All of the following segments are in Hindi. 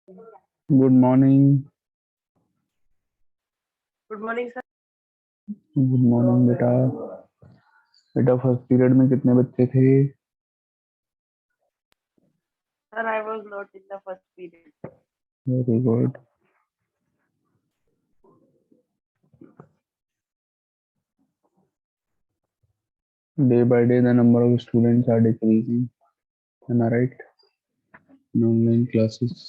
Good morning. Good morning sir. Good morning बेटा। बेटा फर्स्ट पीरियड में कितने बच्चे थे? Sir I was not in the first period. Very good. Day by day the number of students are decreasing. Am I right? In online classes.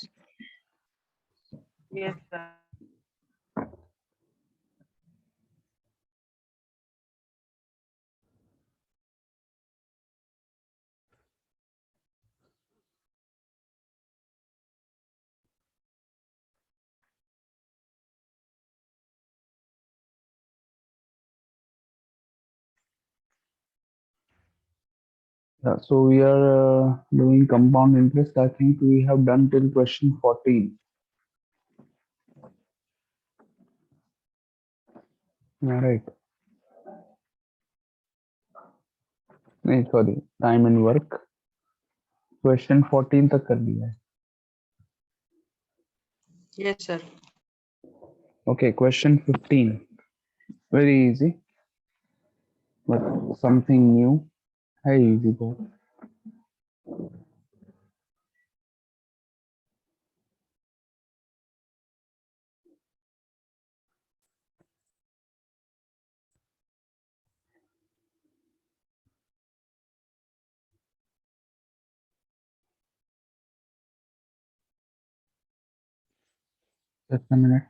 Yes sir. Yeah, so we are doing compound interest. I think we have done till question 14. Am I right? नहीं sorry, time and work question 14 तक कर दिया है। Yes sir. Okay, question 15. Very easy, but something new. Hey, easy boy. Just a minute.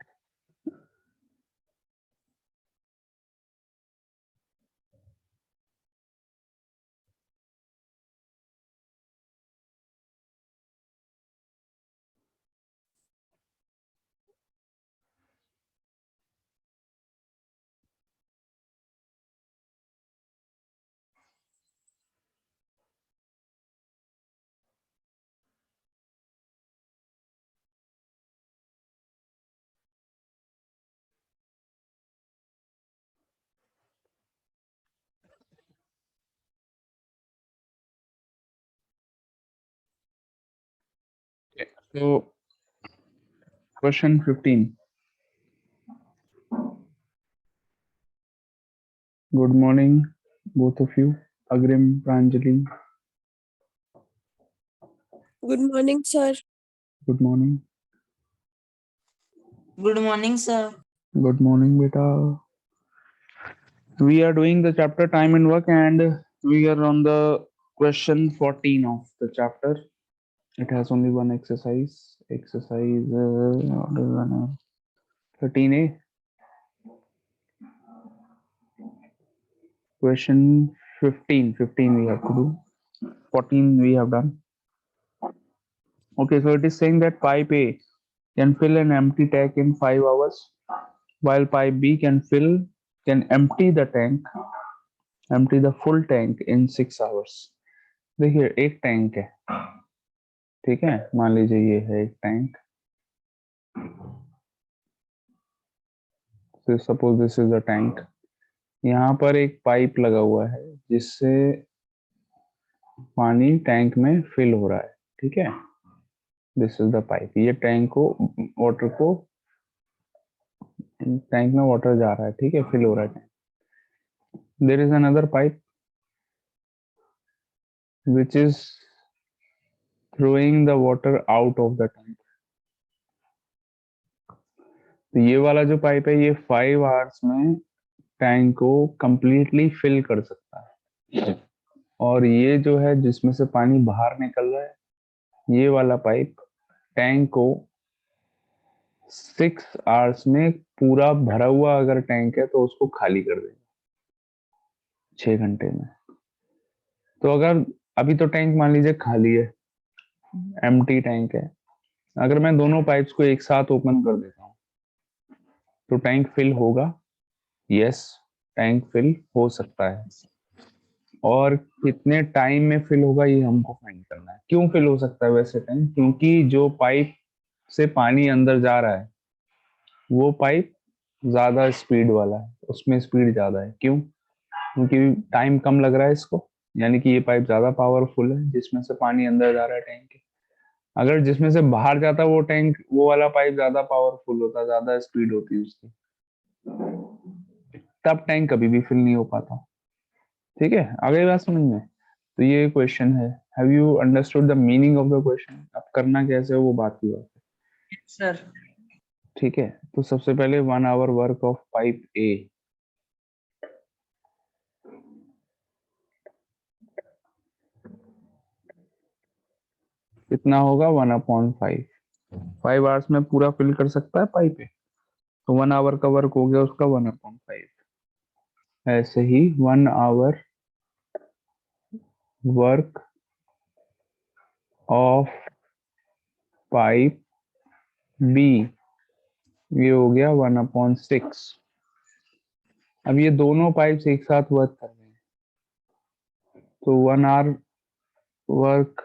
Okay, so question 15. Good morning, both of you. Agrim, Pranjali, Good morning, sir. good morning. Good morning, sir. Good morning, beta. We are doing the chapter time and work, and we are on the question 14 of the chapter. It has only one exercise. Exercise what is the name? 13A. Question 15. 15 we have to do. 14 we have done. Okay, so it is saying that pipe A can fill an empty tank in 5 hours, while pipe B can empty the full tank in 6 hours. देखिए एक टैंक है, ठीक है, मान लीजिए ये है एक tank. So suppose this is a tank. यहाँ पर एक पाइप लगा हुआ है जिससे पानी टैंक में फिल हो रहा है, ठीक है। This is the pipe. ये टैंक में वाटर जा रहा है, ठीक है, फिल हो रहा है। There is another pipe which is throwing the water out of the tank. तो ये वाला जो पाइप है ये 5 आवर्स में टैंक को कंप्लीटली फिल कर सकता है, और ये जो है जिसमें से पानी बाहर निकल रहा है ये वाला पाइप टैंक को 6 आवर्स में पूरा भरा हुआ अगर टैंक है तो उसको खाली कर देगा 6 घंटे में। तो अगर अभी तो टैंक मान लीजिए खाली है, एम्प्टी टैंक है, अगर मैं दोनों पाइप्स को एक साथ ओपन कर देता हूँ तो टैंक फिल होगा? यस, टैंक फिल हो सकता है। और कितने टाइम में फिल होगा ये हमको फाइंड करना है। क्यों फिल हो सकता है वैसे टैंक? क्योंकि जो पाइप से पानी अंदर जा रहा है वो पाइप ज्यादा स्पीड वाला है, उसमें स्पीड ज्यादा है। क्यों? क्योंकि टाइम कम लग रहा है इसको, यानी कि ये पाइप ज्यादा पावरफुल है जिसमें से पानी अंदर जा रहा है टैंक के। अगर जिसमें से बाहर जाता वो टैंक, वो वाला पाइप ज्यादा पावरफुल होता, ज्यादा स्पीड होती उसकी, तब टैंक कभी भी फिल नहीं हो पाता। ठीक है, अगली बात समझ में? तो ये क्वेश्चन है, have you understood the meaning of the question? अब करना कैसे हो वो बात की बात है। Sir. ठीक है, तो सबसे पहले 1 hour work of pipe A, कितना होगा? 1/5। 5 आवर्स में पूरा फिल कर सकता है पाइप ए, तो 1 आवर का वर्क हो गया उसका 1/5। ऐसे ही 1 hour work of pipe B, ये हो गया 1/6। अब ये दोनों पाइप्स एक साथ वर्क कर रहे हैं, तो 1 hour work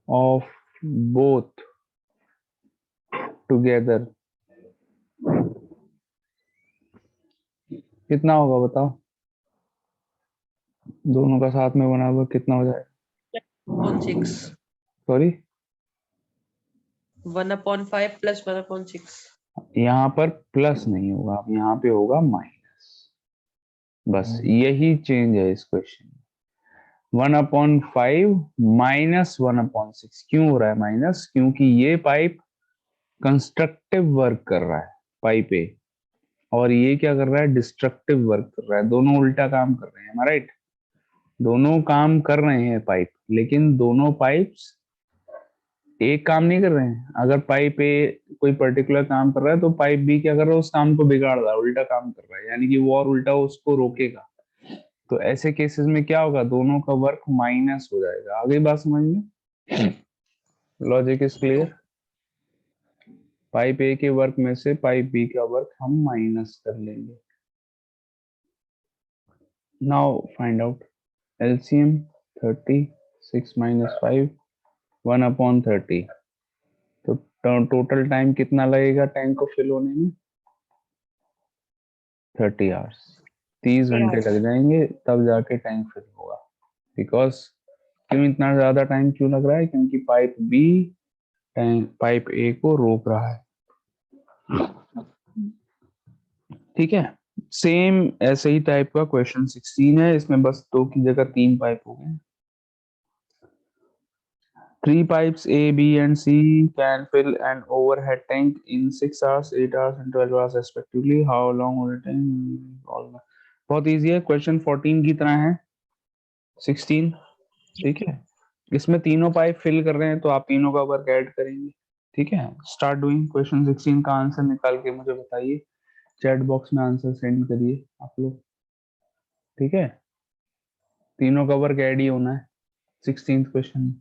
of both together कितना होगा बताओ? दोनों का साथ में 1 आवर कितना हो जाएगा? 1/6. Sorry, 1/5 plus 1/6. यहाँ पर प्लस नहीं होगा, अब यहाँ पे होगा माइनस। बस यही चेंज है इस क्वेश्चन में। 1/5 माइनस 1/6 क्यों हो रहा है माइनस? क्योंकि ये पाइप कंस्ट्रक्टिव वर्क कर रहा है, पाइप ए, और ये क्या कर रहा है? डिस्ट्रक्टिव वर्क कर रहा है। दोनों उल्टा काम कर रहे हैं, राइट? दोनों काम कर रहे हैं पाइप, लेकिन दोनों पाइप्स एक काम नहीं कर रहे हैं। अगर पाइप ए कोई पर्टिकुलर काम कर रहा है तो पाइप बी क्या कर रहा है? उस काम को बिगाड़ रहा है, उल्टा काम कर रहा है, यानी कि वो और उल्टा उसको रोकेगा। तो ऐसे केसेस में क्या होगा? दोनों का वर्क माइनस हो जाएगा। आगे बात समझ में? Logic is clear? पाइप ए के वर्क में से पाइप बी का वर्क हम माइनस कर लेंगे। Now find out LCM. 30, 6 - 5, 1/30। तो टोटल टाइम कितना लगेगा टैंक को फिल होने में? 30 आवर्स। 30 घंटे लग जाएंगे, तब जाके टैंक फिल होगा। बिकॉज क्यों इतना ज्यादा टाइम क्यों लग रहा है? क्योंकि pipe B tank pipe A को रोक रहा है। ठीक है, सेम ऐसे ही टाइप का क्वेश्चन 16 है, इसमें बस 2 की जगह 3 पाइप हो गए। 3 pipes A, B, and C can fill an overhead tank in 6 hours, 8 hours, and 12 hours respectively. How long will it take? बहुत इजी है, क्वेश्चन 14 की तरह है 16। ठीक है, इसमें तीनों पाइप फिल कर रहे हैं, तो आप तीनों का वर्क ऐड करेंगे। ठीक है, स्टार्ट डूइंग। क्वेश्चन 16 का आंसर निकाल के मुझे बताइए, चैट बॉक्स में आंसर सेंड करिए आप लोग। ठीक है, तीनों का वर्क ऐड ही होना है 16th क्वेश्चन में।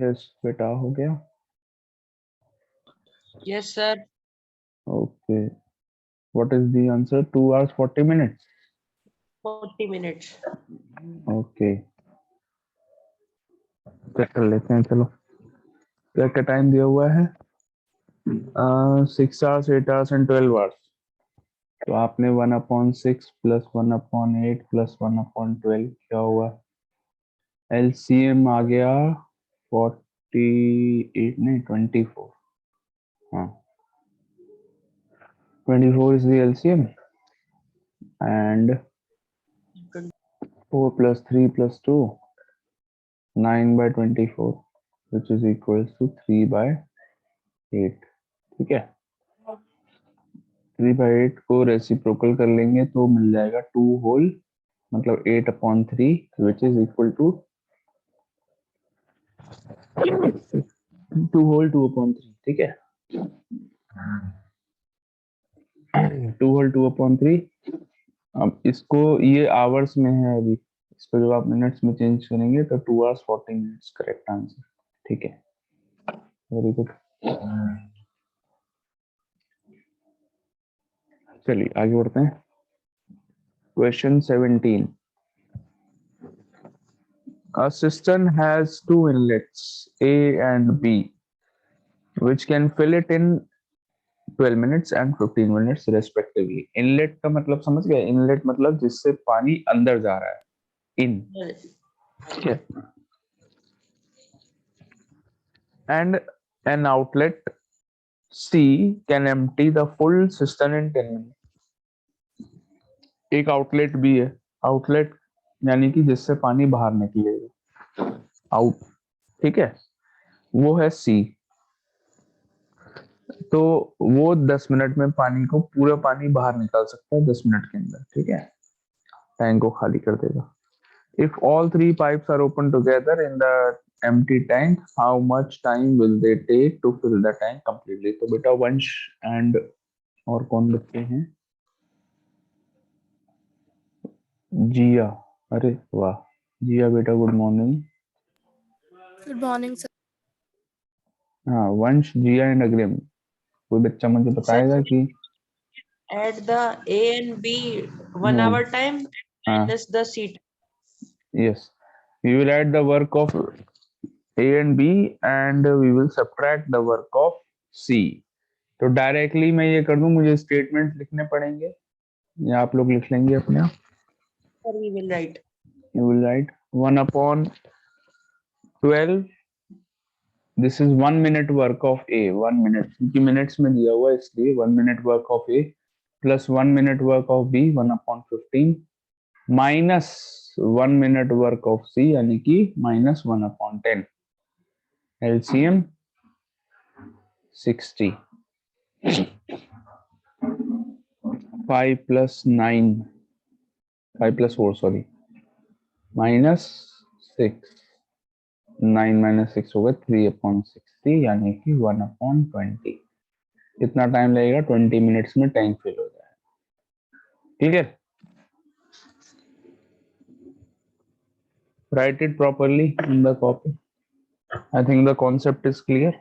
यस बेटा हो गया. Yes, sir. Okay. What is the answer? 2 hours 40 minutes. 40 minutes. Okay. Check कर लेते हैं. चलो क्या क्या टाइम दिया हुआ है? 6 hours 8 hours and 12 hours. तो आपने 1/6 प्लस 1/8 प्लस 1/12 क्या हुआ? एलसीएम आ गया 48 नहीं 24. हाँ 24 is the LCM and 4 plus 3 plus 2 9/24 which is equals to 3/8. ठीक है. 3/8 को रेसिप्रोकल कर लेंगे तो मिल जाएगा 2 होल मतलब 8/3 which is equal to 2 whole 2/3. ठीक है. 2 होल 2/3. अब इसको ये आवर्स में है अभी. इसको जब आप मिनट्स में चेंज करेंगे तो 2 hours 40 minutes करेक्ट आंसर. ठीक है. Very good. चलिए आगे बढ़ते हैं. Question 17. A cistern has two inlets A and B which can fill it in 12 minutes and 15 minutes respectively. Inlet का मतलब समझ गए? इनलेट मतलब जिससे पानी अंदर जा रहा है. इन. ठीक है. And an outlet C can empty the full cistern in 10 minutes. एक आउटलेट भी है. आउटलेट यानी कि जिससे पानी बाहर निकलेगा. आउट. ठीक है. वो है सी. तो वो 10 मिनट में पानी को पूरा पानी बाहर निकाल सकता है 10 मिनट के अंदर. ठीक है. टैंक को खाली कर देगा. If all 3 pipes are open together in the empty tank, how much time will they take to fill the tank completely? तो बेटा वंश एंड और कौन बच्चे हैं? जिया. अरे वाह जिया बेटा good morning. Good morning, sir. हाँ वंश जिया एंड अग्रिम. कोई बच्चा मुझे बताएगा कि Add the A and B 1 hour time minus the C time. yes we will add the work of A and B and we will subtract the work of C. तो डायरेक्टली मैं ये कर दूं मुझे स्टेटमेंट लिखने पड़ेंगे या आप लोग लिख लेंगे अपने आप? Sir, we will write. You will write 1/12. This is 1 minute work of A. 1 minute क्योंकि मिनट्स में दिया हुआ है इसलिए 1 minute work of A plus 1 minute work of B 1/15 minus 1 minute work of C यानी कि minus 1/10. LCM 60. 5 plus 9 5 plus 4 sorry minus 6 9 minus 6 होगा 3/60 यानी कि 1/20. कितना टाइम लगेगा? 20 मिनट्स में टैंक फिल हो जाएगा. ठीक है. Right it properly in the copy. I think the concept is clear.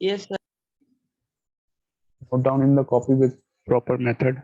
Yes, sir. Note down in the copy with proper method.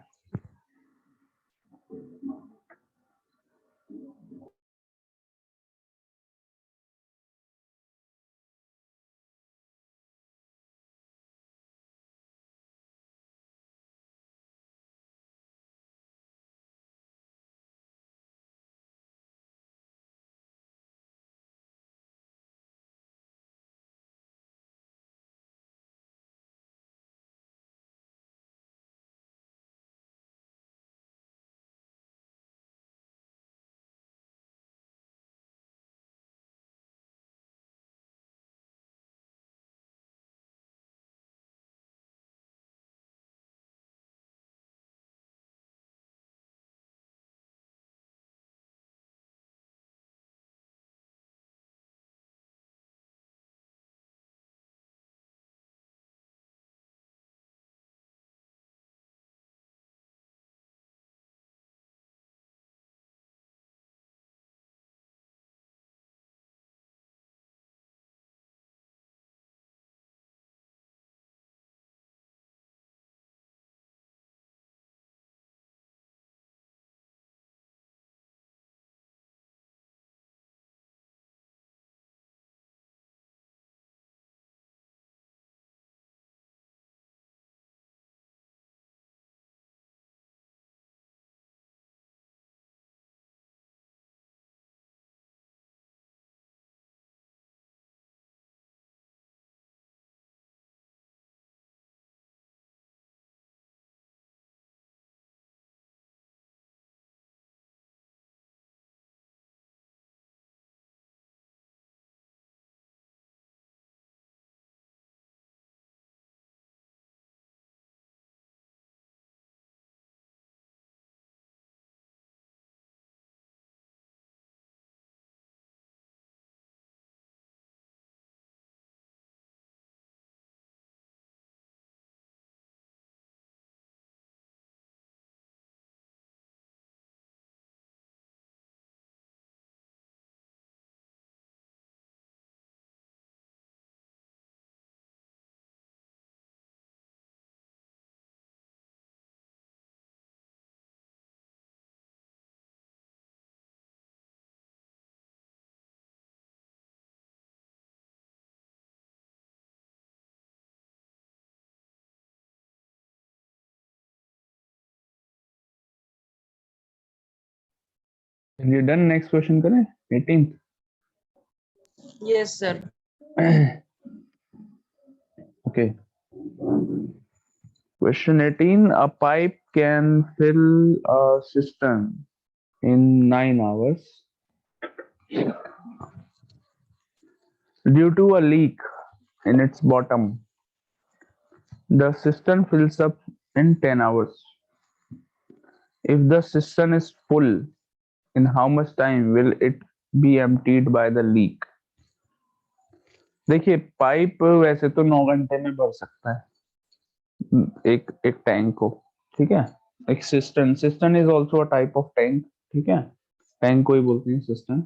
चलिए डन, नेक्स्ट क्वेश्चन करें 18th। Yes, sir. Okay. Question 18. A pipe can fill a cistern in 9 hours due to a leak in its bottom. The cistern fills up in 10 hours. If the cistern is full, in how much time will it be emptied by the leak? देखिए पाइप वैसे तो 9 घंटे में भर सकता है एक एक टैंक को, ठीक है। एक cistern, cistern is also a type of tank, ठीक है। टैंक को ही बोलते हैं सिस्टर्न।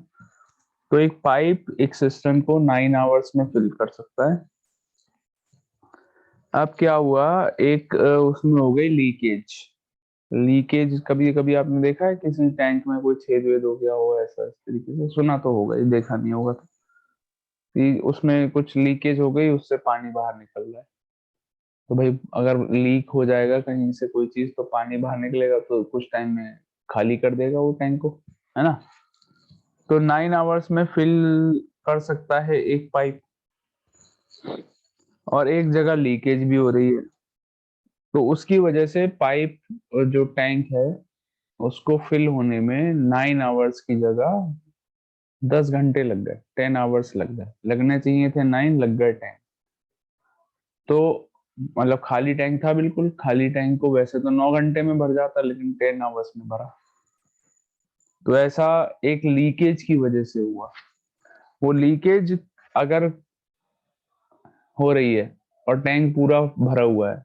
तो एक पाइप एक सिस्टर्न को 9 आवर्स में फिल कर सकता है। अब क्या हुआ, एक उसमें हो गई लीकेज। लीकेज कभी कभी आपने देखा है किसी टैंक में कोई छेद वेद हो गया हो, ऐसा इस तरीके से सुना तो होगा, ये देखा नहीं होगा। तो उसमें कुछ लीकेज हो गई, उससे पानी बाहर निकल रहा है। तो भाई अगर लीक हो जाएगा कहीं से कोई चीज तो पानी बाहर निकलेगा, तो कुछ टाइम में खाली कर देगा वो टैंक को, है ना। तो 9 आवर्स में फिल कर सकता है एक पाइप, और एक जगह लीकेज भी हो रही है, तो उसकी वजह से पाइप जो टैंक है उसको फिल होने में 9 आवर्स की जगह 10 घंटे लग गए, 10 आवर्स लग गए। लगने चाहिए थे 9, लग गए 10। तो मतलब खाली टैंक था, बिल्कुल खाली टैंक को वैसे तो 9 घंटे में भर जाता, लेकिन 10 आवर्स में भरा। तो ऐसा एक लीकेज की वजह से हुआ। वो लीकेज अगर हो रही है और टैंक पूरा भरा हुआ है,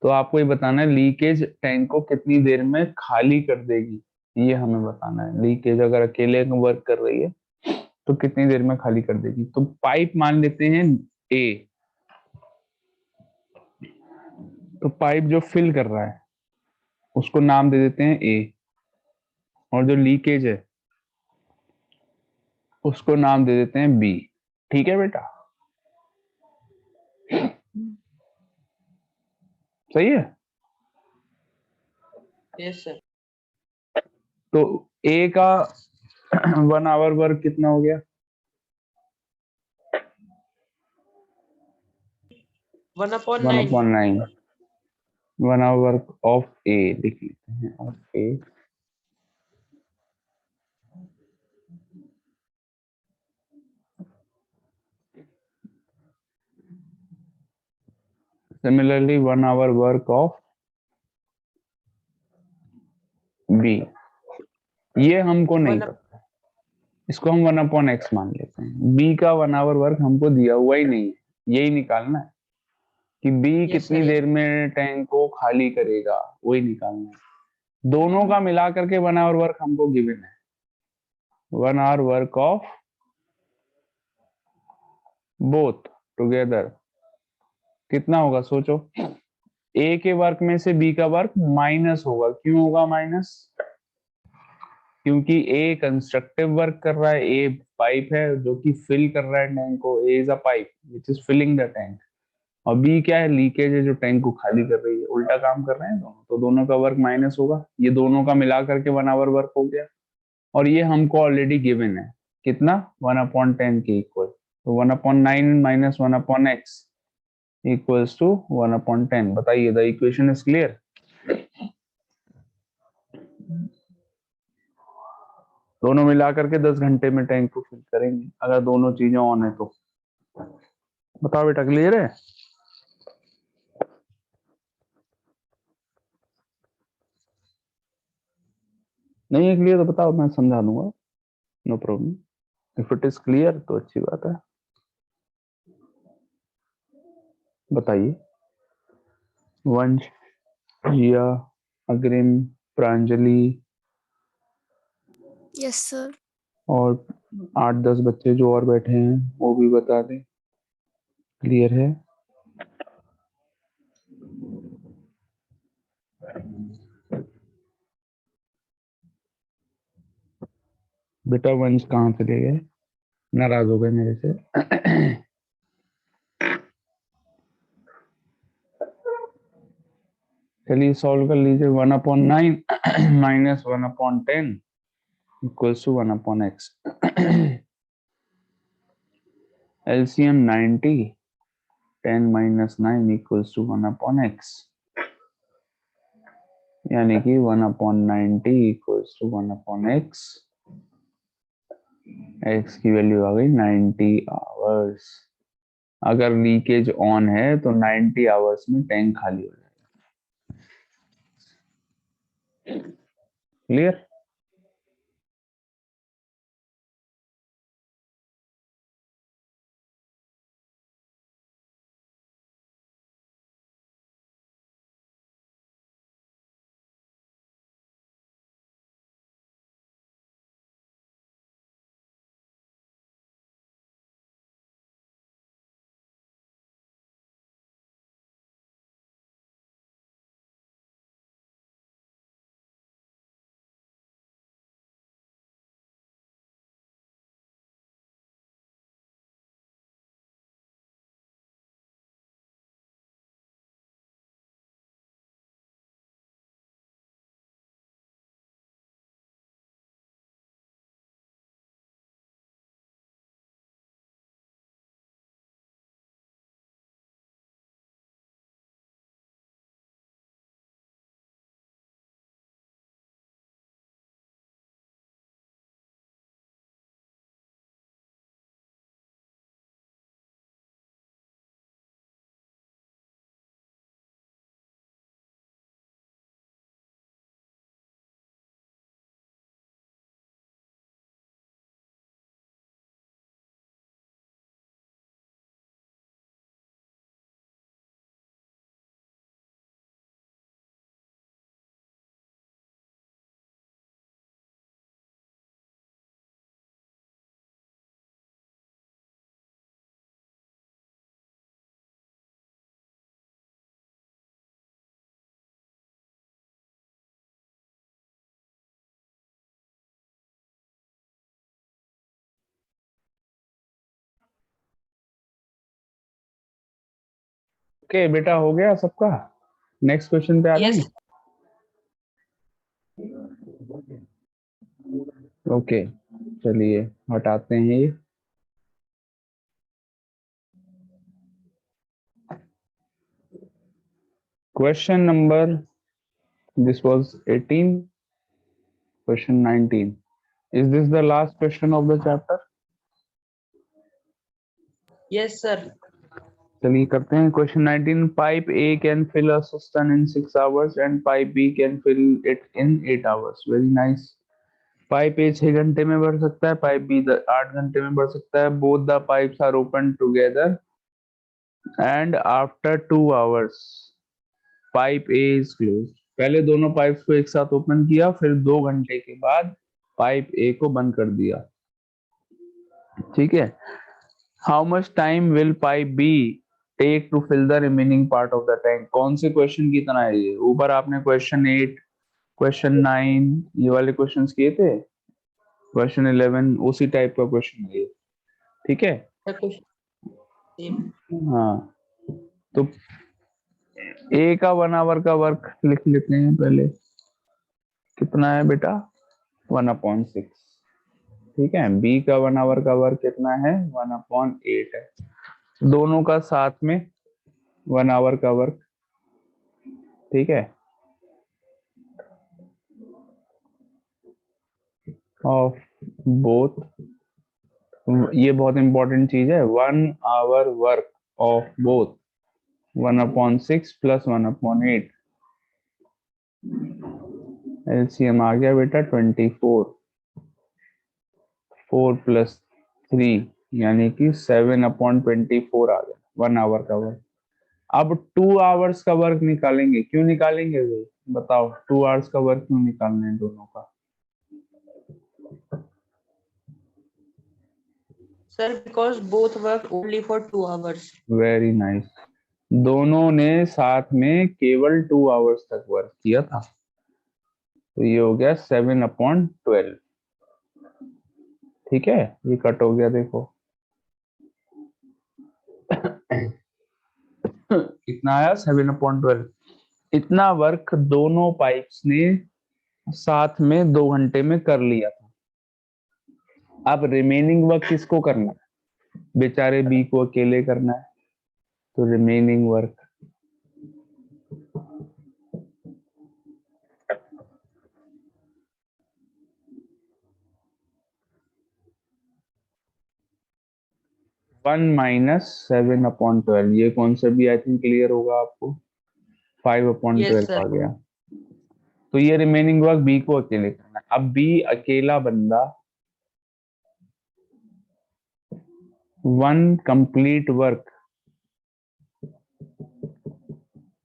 तो आपको ये बताना है लीकेज टैंक को कितनी देर में खाली कर देगी, ये हमें बताना है। लीकेज अगर अकेले वर्क कर रही है तो कितनी देर में खाली कर देगी। तो पाइप मान लेते हैं ए, तो पाइप जो फिल कर रहा है उसको नाम दे देते हैं ए, और जो लीकेज है उसको नाम दे देते हैं बी। ठीक है बेटा, सही है। Yes, sir. तो ए का 1 आवर वर्क कितना हो गया? 1/9. 1/9। 1 आवर वर्क ऑफ ए लिख लेते हैं, of A. Similarly, 1 hour work of B, ये हमको नहीं One. पता, इसको हम 1/x मान लेते हैं। B का 1 आवर वर्क हमको दिया हुआ ही नहीं है, यही निकालना है कि B Yes, कितनी sir. देर में टैंक को खाली करेगा, वही निकालना है। दोनों का मिला करके 1 आवर वर्क हमको गिवन है। 1 hour work of both together कितना होगा सोचो। ए के वर्क में से बी का वर्क माइनस होगा। क्यों होगा माइनस? क्योंकि ए कंस्ट्रक्टिव वर्क कर रहा है, ए पाइप है जो कि फिल कर रहा है टैंक को, A is a pipe which is filling the tank. और बी क्या है? लीकेज है जो टैंक को खाली कर रही है। उल्टा काम कर रहे हैं दोनों, तो दोनों का वर्क माइनस होगा। ये दोनों का मिला करके 1 आवर वर्क हो गया, और ये हमको ऑलरेडी गिवन है कितना, 1/10 के इक्वल। तो 1/9 माइनस 1/x इक्वल्स टू 1/10। बताइए, द इक्वेशन इज क्लियर। दोनों मिला करके 10 घंटे में टैंक को फिल करेंगे अगर दोनों चीजें ऑन है तो। बताओ बेटा, क्लियर है? नहीं है क्लियर तो बताओ, मैं समझा दूंगा, no problem. If it is clear तो अच्छी बात है, बताइए। वंश, जिया, अग्रिम, प्रांजलि Yes, sir. और 8-10 बच्चे जो और बैठे हैं वो भी बता दें, क्लियर है? बेटा वंश कहाँ चले गए? नाराज हो गए मेरे से। चलिए सॉल्व कर लीजिए। 1/9 minus 1/10 equals to 1/x. LCM 90, 10 minus 9 equals to 1/x. यानी कि 1/90 equals to 1/x. x की वैल्यू आ गई 90 आवर्स. अगर लीकेज ऑन है तो 90 आवर्स में टैंक खाली हो जाएगा. क्लियर? ओके बेटा, हो गया सबका? नेक्स्ट क्वेश्चन पे आ Yes. जाएं. ओके, चलिए हटाते हैं ये. Question number, this was 18. Question 19. Is this the last question of the chapter? Yes, sir. चलिए करते हैं question 19. Pipe A can fill a cistern in 6 hours and pipe B can fill it in 8 hours. Very nice. Pipe A 6 घंटे में भर सकता है, पाइप B 8 घंटे में भर सकता है. Both the pipes are open together and after 2 hours pipe A is closed. पहले दोनों पाइप्स को एक साथ ओपन किया, फिर 2 घंटे के बाद पाइप A को बंद कर दिया. ठीक है. How much time will pipe B take to fill the remaining part of the tank? कौन से क्वेश्चन की तरह है ये? ऊपर आपने क्वेश्चन 8, क्वेश्चन 9 ये वाले क्वेश्चंस किए थे. क्वेश्चन 11 उसी टाइप का क्वेश्चन है ये. ठीक है. The question. Same. हाँ, तो ए का 1 आवर का वर्क लिख लेते हैं पहले. कितना है बेटा? 1/6. ठीक है. बी का 1 आवर का वर्क कितना है? 1/8 है. दोनों का साथ में 1 आवर का वर्क. ठीक है. ऑफ बोथ, ये बहुत इंपॉर्टेंट चीज है. 1 आवर वर्क ऑफ बोथ 1/6 प्लस 1/8. एलसीएम आ गया बेटा 24. 4 प्लस 3 यानी कि 7/24 आ गया 1 आवर का वर्क. अब 2 आवर्स का वर्क निकालेंगे. क्यों निकालेंगे भाई बताओ? 2 आवर्स का वर्क क्यों निकालना है दोनों का? Sir, because both work only for 2 hours. Very nice. दोनों ने साथ में केवल 2 आवर्स तक वर्क किया था, तो ये हो गया 7/12. ठीक है. ये कट हो गया देखो. कितना आया? 7/12. इतना वर्क दोनों पाइप्स ने साथ में 2 घंटे में कर लिया था. अब रिमेनिंग वर्क किसको करना है? बेचारे बी को अकेले करना है, तो रिमेनिंग वर्क वन माइनस 7/12। ये कॉन्सेप्ट भी आई थिंक क्लियर होगा आपको। 5/12 Yes, sir. आ गया। तो ये रिमेनिंग वर्क बी को अकेले करना है। अब बी अकेला बंदा वन कंप्लीट वर्क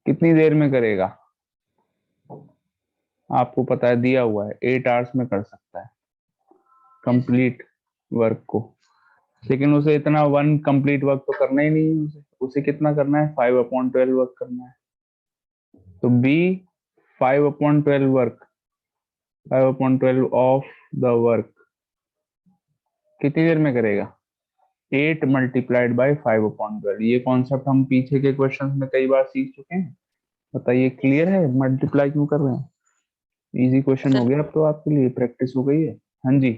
कितनी देर में करेगा? आपको पता है, दिया हुआ है 8 आवर्स में कर सकता है कंप्लीट वर्क को। लेकिन उसे इतना वन कंप्लीट वर्क तो करना ही नहीं है। उसे कितना करना है? 5/12 वर्क करना है। तो B 5/12 work, 5/12 of the work कितनी देर में करेगा? 8 मल्टीप्लाइड बाई 5/12। ये कॉन्सेप्ट हम पीछे के क्वेश्चंस में कई बार सीख चुके हैं। बताइए क्लियर है? मल्टीप्लाई क्यों कर रहे हैं? इजी क्वेश्चन हो गया अब तो आपके लिए, प्रैक्टिस हो गई है। हाँ जी,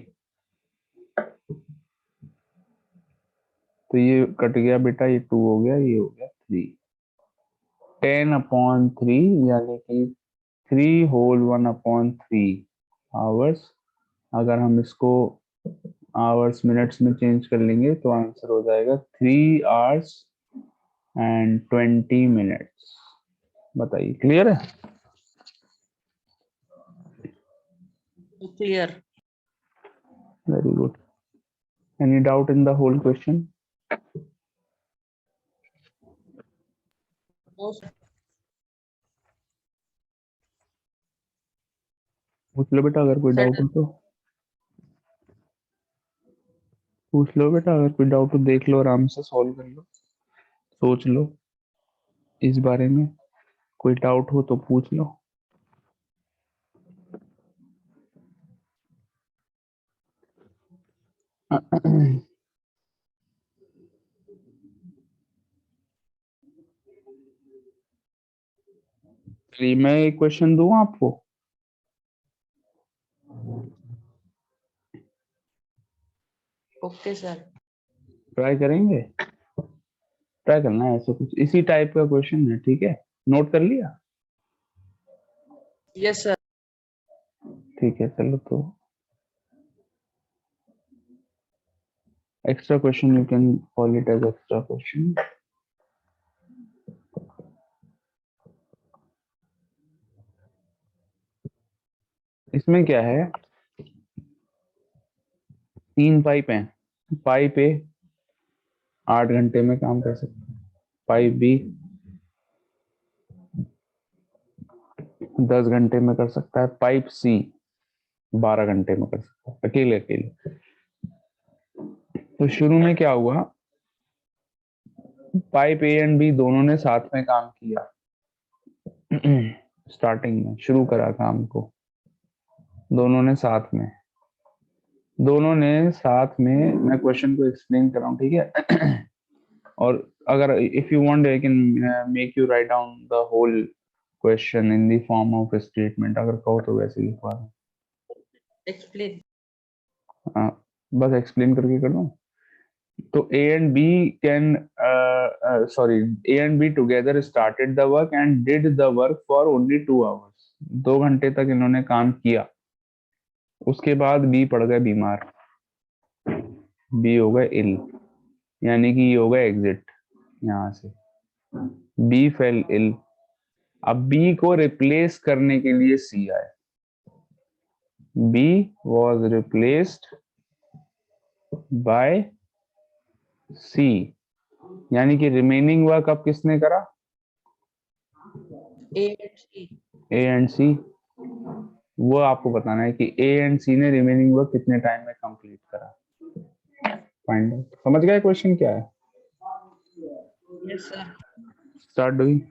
तो ये कट गया बेटा, ये 2 हो गया, ये हो गया 3। 10/3 यानी कि 3 होल 1/3 आवर्स। अगर हम इसको आवर्स मिनट्स में चेंज कर लेंगे तो आंसर हो जाएगा 3 आवर्स एंड 20 मिनट्स। बताइए क्लियर है? Clear. Very good. Any doubt in the whole question? No, sir. पूछ लो बेटा अगर कोई डाउट हो तो। पूछ लो बेटा अगर कोई डाउट हो, देख लो, आराम से सॉल्व कर लो, सोच लो इस बारे में। कोई डाउट हो तो पूछ लो। चलिए मैं एक क्वेश्चन दूं आपको। Okay, sir. ट्राई करेंगे? ट्राई करना है, ऐसे कुछ इसी टाइप का क्वेश्चन है, ठीक है? नोट कर लिया? Yes, sir. ठीक है, चलो तो extra question, you can call it as extra question. इसमें क्या है, 3 पाइप हैं। पाइप ए 8 घंटे में काम कर सकता है, पाइप बी 10 घंटे में कर सकता है, पाइप सी 12 घंटे में कर सकता है, अकेले अकेले। तो शुरू में क्या हुआ, पाइप ए एंड बी दोनों ने साथ में काम किया। स्टार्टिंग में शुरू करा काम को दोनों ने साथ में। मैं क्वेश्चन को एक्सप्लेन कर रहा हूँ, ठीक है? और अगर if you want I can make you write down the whole question in the form of statement, अगर कहो तो वैसे लिखवा दूं। Explain. बस एक्सप्लेन करके कर दूं। तो A and B can sorry A and B together started the work and did the work for only 2 hours. 2 घंटे तक इन्होंने काम किया। उसके बाद बी पड़ गए बीमार, बी हो गए इल, यानी कि ये हो गया एग्जिट यहां से। B fell ill. अब बी को रिप्लेस करने के लिए सी आए। B was replaced by C, यानी कि रिमेनिंग वर्क अब किसने करा? A and C. A and C. वो आपको बताना है कि ए एंड सी ने रिमेनिंग वर्क कितने टाइम में कंप्लीट करा। Find out. समझ गए क्वेश्चन क्या है? Yes, sir. Start doing.